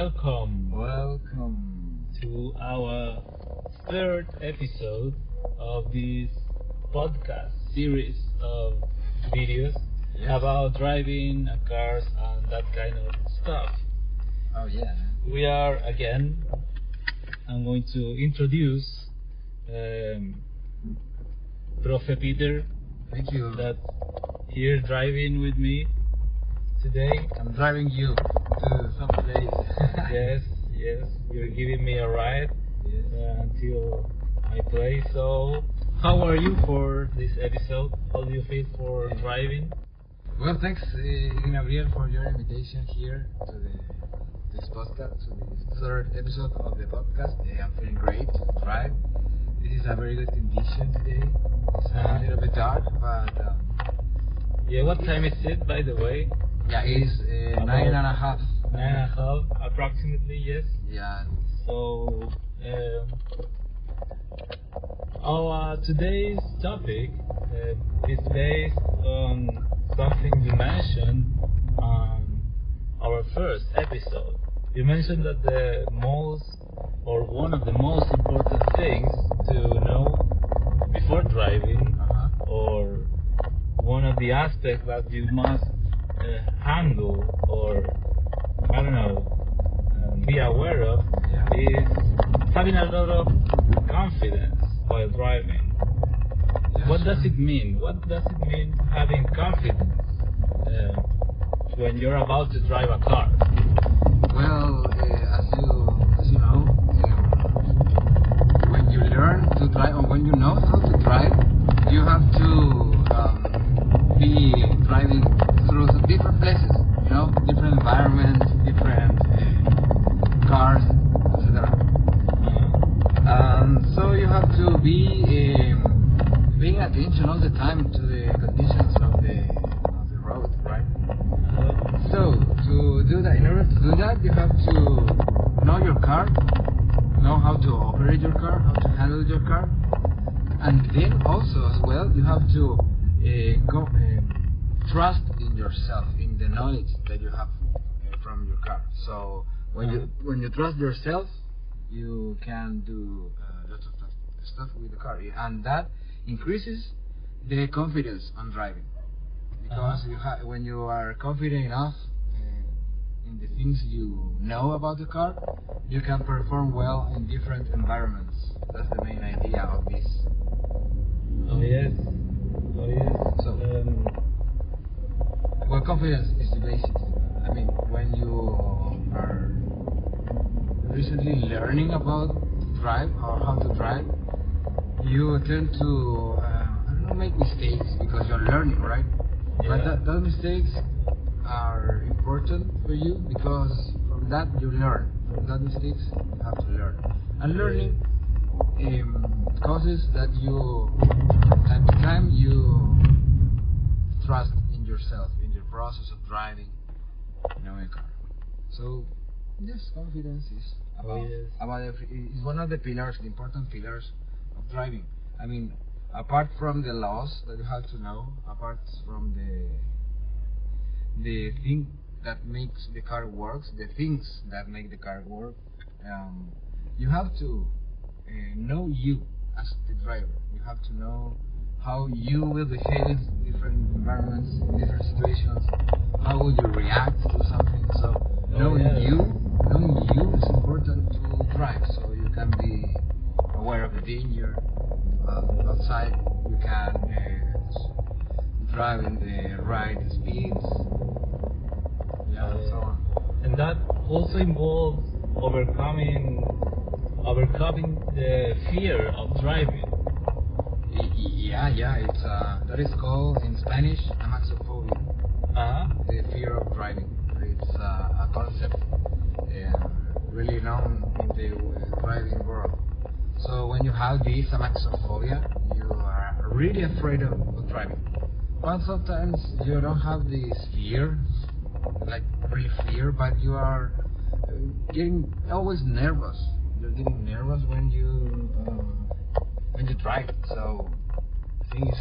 Welcome to our third episode of this podcast series of videos about driving and cars and that kind of stuff. Oh yeah. We are again, I'm going to introduce Profe Peter. Thank you. That here driving with me today. I'm driving you to some place. yes, you're giving me a ride until my place. So, how are you for this episode? How do you feel for driving? Well, thanks, Ignabriel, for your invitation here to this podcast, to this third episode of the podcast. I'm feeling great to drive. This is a very good condition today. It's a little bit dark, but what time is it, by the way? Yeah, it's 9:30. 9:30, approximately, yes. Yeah. So, our today's topic is based on something you mentioned on our first episode. You mentioned that the most, or one of the most important things to know before driving, or one of the aspects that you must handle, or I don't know, be aware of, is having a lot of confidence while driving. What does it mean? What does it mean having confidence when you're about to drive a car? Well, as you know, when you learn to drive, or when you know how to drive, you have to be driving through different places, different environments, different cars, etc. So you have to be paying attention all the time to the conditions of the road, right? So to do that, in order to do that, you have to know your car, know how to operate your car, how to handle your car, and then also as well you have to trust in yourself, in the knowledge that you have from your car. So when you trust yourself, you can do lots of stuff with the car, and that increases the confidence on driving, because when you are confident enough in the things you know about the car, you can perform well in different environments. That's the main idea of this. Oh yes. So well, confidence is the basic. I mean, when you are recently learning about drive or how to drive, you tend to make mistakes because you're learning, right? But those mistakes are important for you, because from that you learn. From that mistakes you have to learn, and learning causes that you, from time to time, you trust in yourself, in your process of driving, a car. So yes, confidence is is one of the pillars, the important pillars of driving. I mean, apart from the laws that you have to know, apart from the thing that makes the car works, the things that make the car work, you have to know you as the driver. You have to know how you will behave in different environments, in different situations. How will you react to something? So knowing you is important to drive, so you can be aware of the danger outside. You can drive in the right speeds, and so on. And that also involves overcoming the fear of driving. It's that is called in Spanish amaxophobia. The fear of driving. It's a concept really known in the driving world. So when you have this amaxophobia, you are really afraid of driving. But sometimes you don't have this fear, like really fear, but you are getting always nervous. You're getting nervous when you drive. So the thing is,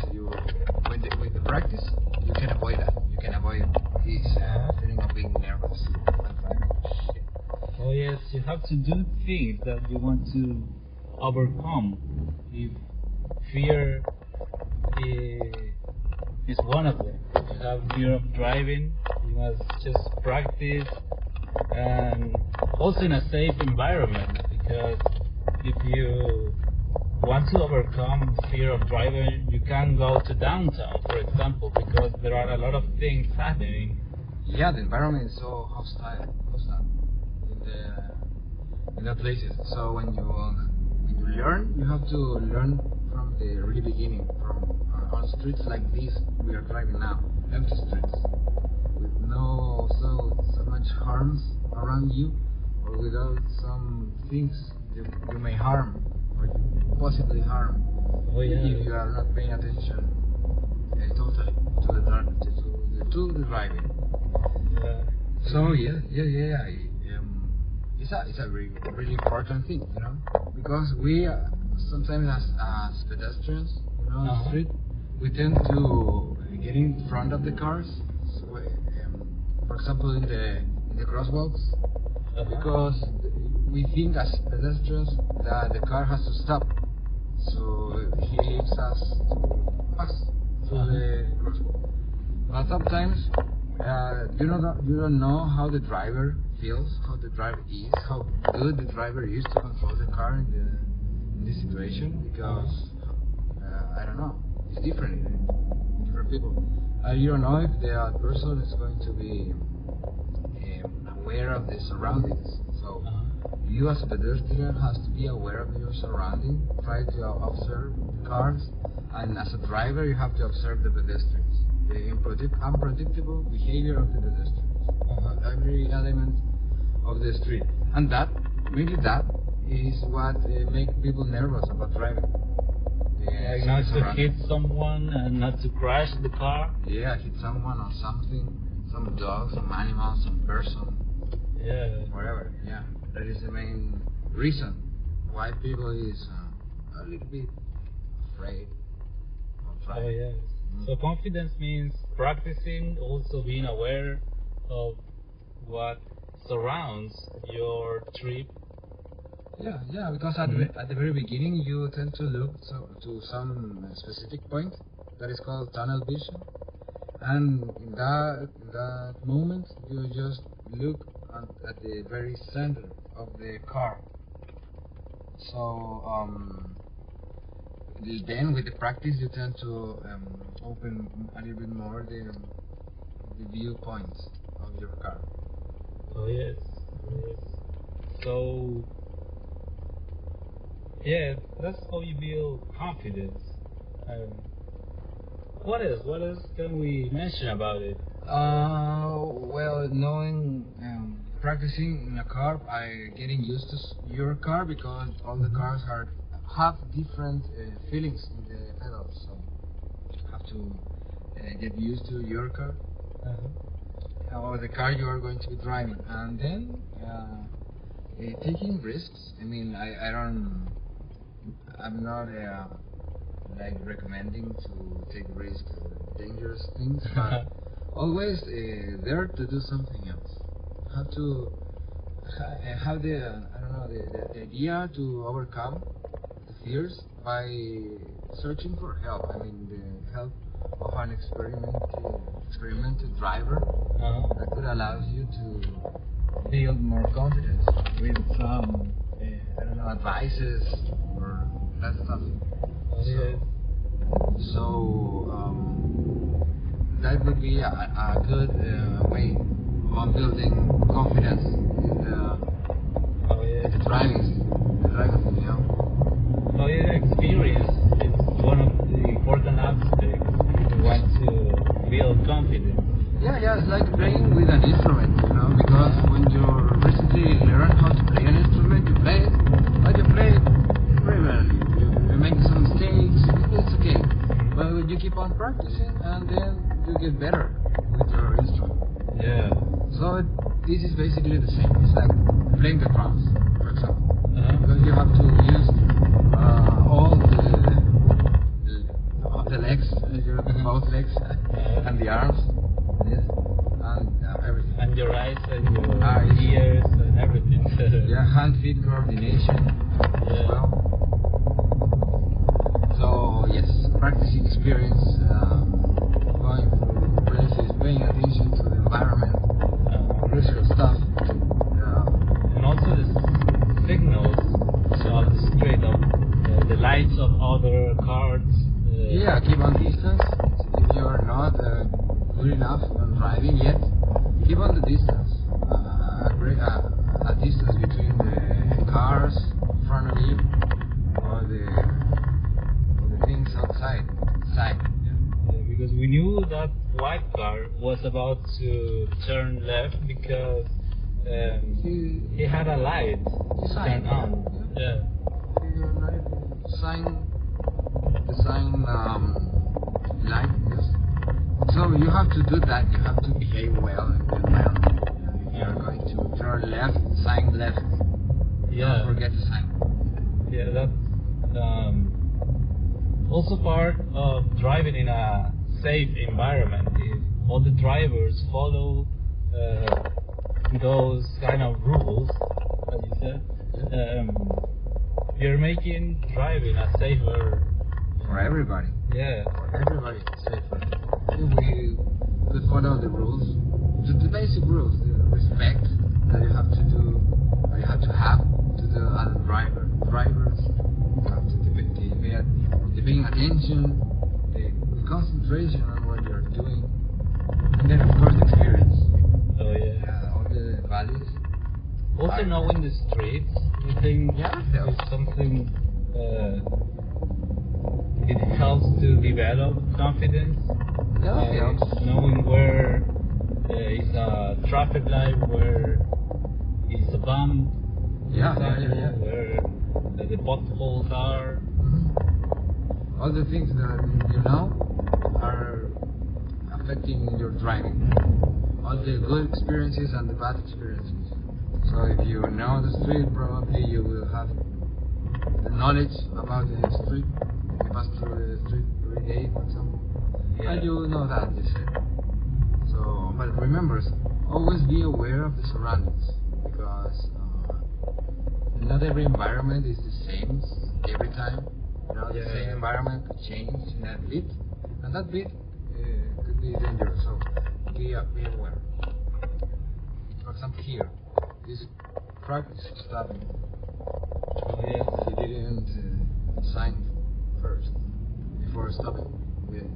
with the practice, you can avoid that. You can avoid this feeling of being nervous when driving. Oh you have to do things that you want to overcome. If fear is one of them. If you have fear of driving, you must just practice, and also in a safe environment, because if you want to overcome fear of driving, you can't go to downtown, for example, because there are a lot of things happening. Yeah, the environment is so hostile in the places. So when you learn, you have to learn from the really beginning, from on streets like this we are driving now, empty streets, with no so much harms around you, or without some things you may harm or you possibly harm if you are not paying attention totally to the driving. So it's a really important thing, you know, because we sometimes as pedestrians, you know, on the street, we tend to get in front of the cars. So, for example, in the crosswalks, because we think as pedestrians that the car has to stop, so he leaves us to pass through the crosswalk. But sometimes you don't know how the driver feels, how the driver is, how good the driver is to control the car in this situation, because I don't know, it's different in different people. You don't know if the person is going to be aware of the surroundings. So you as a pedestrian has to be aware of your surroundings, try to observe the cars, and as a driver you have to observe the pedestrians, the unpredictable behavior of the pedestrians, every element of the street, and that is what makes people nervous about driving. Like not to hit someone and not to crash the car. Yeah, hit someone or something, some dog, some animal, some person. Yeah. Whatever. Yeah, that is the main reason why people is a little bit afraid of driving. Oh yes. So confidence means practicing, also being aware of what surrounds your trip. Yeah, because at the very beginning you tend to look to some specific point that is called tunnel vision, and in that moment you just look at the very center of the car. So then with the practice you tend to open a little bit more the viewpoints of your car. Oh yes. So yeah, that's how you build confidence. What else can we mention about it? Well, knowing, practicing in a car, getting used to your car, because all the cars have different feelings in the pedals, so you have to get used to your car, or the car you are going to be driving, and then taking risks. I mean, I'm not like recommending to take risks, dangerous things, but always there to do something else. Have to have the idea to overcome the fears by searching for help. I mean, the help of an experimented driver that could allow you to build more confidence with some advices or that stuff. So that would be a good way of building confidence in the driving, you know. Oh yeah, experience is one of the important aspects if you want to build confidence. Yeah, it's like playing with an instrument, you know, because when you recently learn how to play an instrument, you play it, but you play it very rarely. You make some mistakes, it's okay. But you keep on practicing, and then you get better with your instrument. Yeah. So this is basically the same. It's like playing the drums, for example, because you have to use all the legs, both legs, and the arms, yes, and everything. And your eyes and your ears and everything. Yeah, acceleration as well. So yes, practicing experience, going through places, paying attention to the environment, crucial stuff. And also the signals on the street of the lights of other cars. Yeah, keep on distance. If you're not good enough on driving yet, keep on the distance. A distance between the cars in front of you or the things outside. Because we knew that white car was about to turn left because he had a light turned on. Yeah. The sign light. Yes. So you have to do that. You have to behave well in the environment. If you are going to turn left, sign left. Yeah. Don't forget the sign. Yeah, that's also part of driving in a safe environment. If all the drivers follow those kind of rules, as you said, you're making driving a safer. For everybody. Yeah. For everybody, it's safer. If we could follow the rules, just the basic rules, the respect that you have to do, or you have to have to the other drivers. You have to the paying attention, the concentration on what you're doing, and then of course the experience. Oh yeah. All the values. Also knowing the streets, I think is something. It helps to develop confidence. Knowing where is a traffic light, where is a bump, where the potholes are. All the things that you know are affecting your driving. All the good experiences and the bad experiences. So if you know the street, probably you will have the knowledge about the street. You pass through the street every day, for example, and you will know that. You see. So, but remember, always be aware of the surroundings, because not every environment is the same every time. You know, the same environment could change in that bit, and that bit could be dangerous. So be aware. For example, here, this truck is stopping. He didn't sign first before stopping with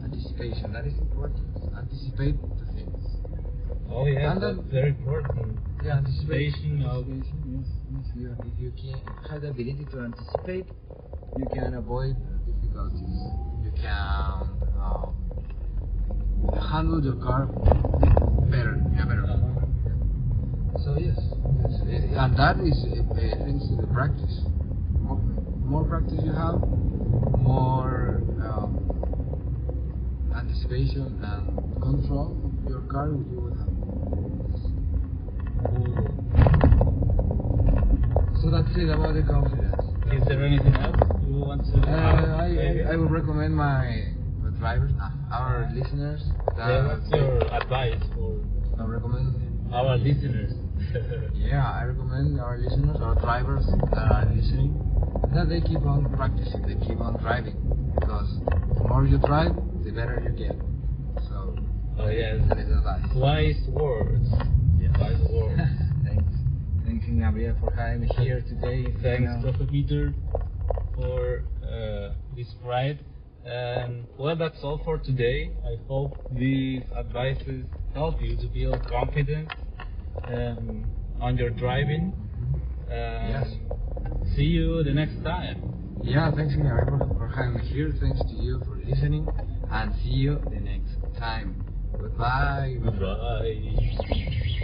anticipation. That is important. Anticipate the things. Oh yeah, that's very important. Yeah, anticipation of. Yes. If you can have the ability to anticipate, you can avoid difficulties. You can handle your car better. So yes, and that is thanks to the practice. More practice you have, more anticipation and control of your car you will have. So that's it about the confidence. Is there anything else you want to add? I would recommend my drivers, our listeners. What's your advice for our listeners? I recommend our listeners, our drivers that are listening, that they keep on practicing, they keep on driving, because the more you drive, the better you get. So, that is advice. Wise words. Yes. Wise words. Thanks, Ignabriel, for having me here today. Thanks, Profe Peter, for this ride. And well, that's all for today. I hope these advices help you to build confidence on your driving. See you the next time. Yeah, thanks Ignabriel for having me here. Thanks to you for listening, and see you the next time. Goodbye. Goodbye.